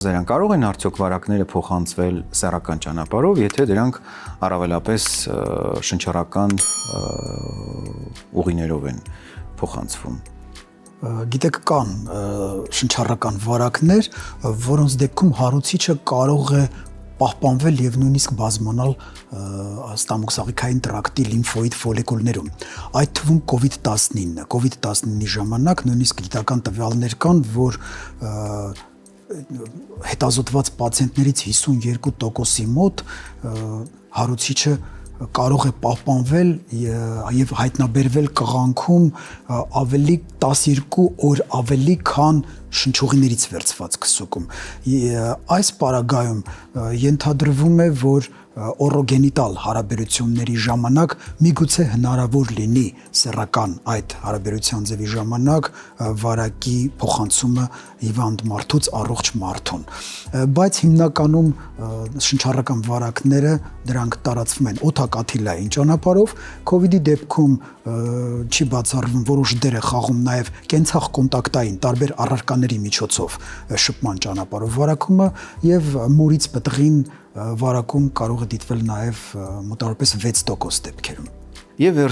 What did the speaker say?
Զերան կարող են արդյոք վարակները փոխանցվել սեռական ճանապարհով, եթե դրանք առավելապես շնչառական ուղիներով են փոխանցվում։ Գիտեք, կան շնչառական վարակներ, որոնց դեպքում հարուցիչը կարող է պահպանվել եւ նույնիսկ բազմանալ ստամոքսաղիքային տրակտի լիմֆոիդ ֆոլիկուլներում։ Այդ թվում COVID-19-ի ժամանակ նույնիսկ գիտական տվյալներ կան, որ հետազոտված պացիենտներից 52%-ի մոտ հարուցիչը կարող է պահպանվել եւ հայտնաբերվել կղանքում ավելի 12 օր ավելի, քան շնչուղիներից վերցված քսուկում։ Այս պարագայում ենթադրվում է, որ օրոգենիտալ հարաբերությունների ժամանակ միգուցե հնարավոր լինի սեռական այդ հարաբերության ձևի ժամանակ վարակի փոխանցումը հիվանդ մարդուց առողջ մարդուն։ Բայց հիմնականում շնչառական վարակները դրանք տարածվում են օդակաթիլային ճանապարհով, COVID-ի դեպքում չի բացառվում, որոշ դեր է խաղում նաև կենցաղ կոնտակտային տարբեր առարկաների միջոցով շփման ճանապարհով վարակումը եւ մորից պտղին վարակում կարող է դիտվել նաև մոտավորապես 6% դեպքերում։ Եվ